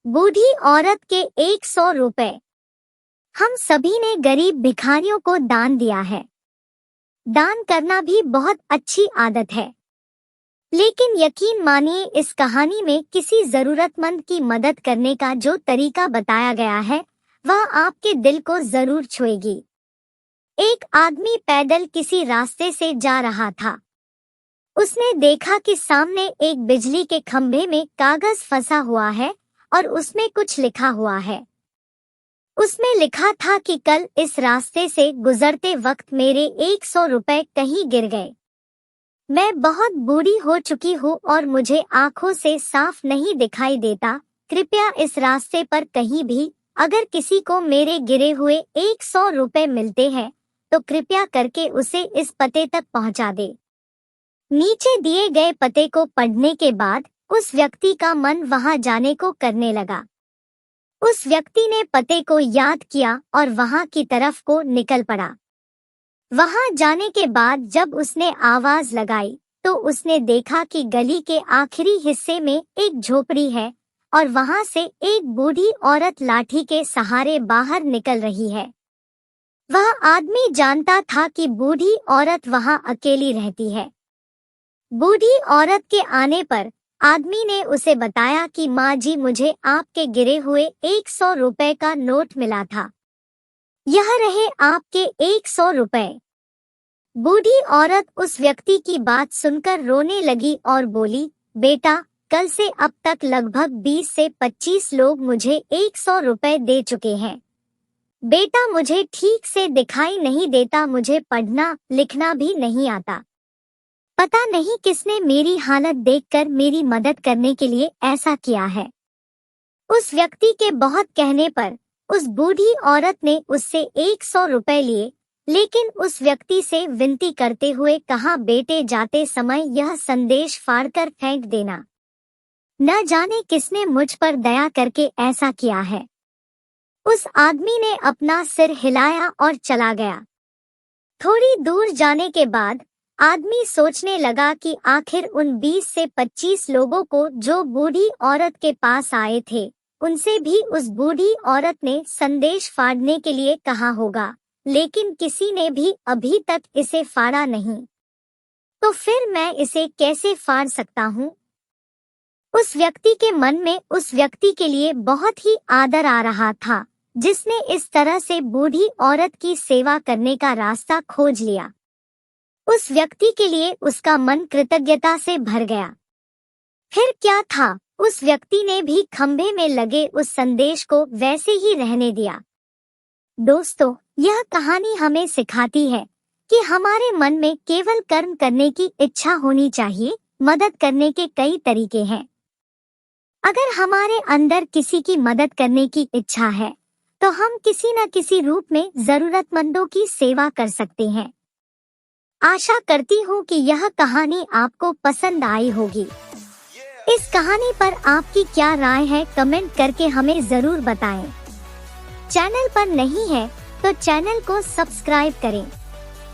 बूढ़ी औरत के 100 रुपए। हम सभी ने गरीब भिखारियों को दान दिया है। दान करना भी बहुत अच्छी आदत है, लेकिन यकीन मानिए इस कहानी में किसी जरूरतमंद की मदद करने का जो तरीका बताया गया है वह आपके दिल को जरूर छुएगी। एक आदमी पैदल किसी रास्ते से जा रहा था। उसने देखा कि सामने एक बिजली के खंभे में कागज फंसा हुआ है और उसमें कुछ लिखा हुआ है। उसमें लिखा था कि कल इस रास्ते से गुजरते वक्त मेरे 100 रुपए कहीं गिर गए। मैं बहुत बूढ़ी हो चुकी हूँ और मुझे आंखों से साफ नहीं दिखाई देता। कृपया इस रास्ते पर कहीं भी अगर किसी को मेरे गिरे हुए 100 रुपए मिलते हैं तो कृपया करके उसे इस पते तक पहुँचा दे। नीचे दिए गए पते को पढ़ने के बाद उस व्यक्ति का मन वहां जाने को करने लगा। उस व्यक्ति ने पते को याद किया और वहां की तरफ को निकल पड़ा। वहां जाने के बाद जब उसने आवाज लगाई तो उसने देखा कि गली के आखिरी हिस्से में एक झोपड़ी है और वहां से एक बूढ़ी औरत लाठी के सहारे बाहर निकल रही है। वह आदमी जानता था कि बूढ़ी औरत वहां अकेली रहती है। बूढ़ी औरत के आने पर आदमी ने उसे बताया कि माँ जी, मुझे आपके गिरे हुए 100 रुपए का नोट मिला था। यह रहे आपके 100 रुपए। बूढ़ी औरत उस व्यक्ति की बात सुनकर रोने लगी और बोली, बेटा, कल से अब तक लगभग 20 से 25 लोग मुझे 100 रुपए दे चुके हैं। बेटा, मुझे ठीक से दिखाई नहीं देता, मुझे पढ़ना लिखना भी नहीं आता। पता नहीं किसने मेरी हालत देखकर मेरी मदद करने के लिए ऐसा किया है। उस व्यक्ति के बहुत कहने पर उस बूढ़ी औरत ने उससे 100 रुपए लिए, लेकिन उस व्यक्ति से विनती करते हुए कहा, बेटे, जाते समय यह संदेश फाड़कर फेंक देना। न जाने किसने मुझ पर दया करके ऐसा किया है। उस आदमी ने अपना सिर हिलाया और चला गया। थोड़ी दूर जाने के बाद आदमी सोचने लगा कि आखिर उन 20 से 25 लोगों को जो बूढ़ी औरत के पास आए थे उनसे भी उस बूढ़ी औरत ने संदेश फाड़ने के लिए कहा होगा, लेकिन किसी ने भी अभी तक इसे फाड़ा नहीं। तो फिर मैं इसे कैसे फाड़ सकता हूँ? उस व्यक्ति के मन में उस व्यक्ति के लिए बहुत ही आदर आ रहा था जिसने इस तरह से बूढ़ी औरत की सेवा करने का रास्ता खोज लिया। उस व्यक्ति के लिए उसका मन कृतज्ञता से भर गया। फिर क्या था, उस व्यक्ति ने भी खंभे में लगे उस संदेश को वैसे ही रहने दिया। दोस्तों, यह कहानी हमें सिखाती है कि हमारे मन में केवल कर्म करने की इच्छा होनी चाहिए। मदद करने के कई तरीके हैं। अगर हमारे अंदर किसी की मदद करने की इच्छा है तो हम किसी न किसी रूप में जरूरतमंदों की सेवा कर सकते हैं। आशा करती हूँ कि यह कहानी आपको पसंद आई होगी। इस कहानी पर आपकी क्या राय है, कमेंट करके हमें जरूर बताएं। चैनल पर नहीं है तो चैनल को सब्सक्राइब करें।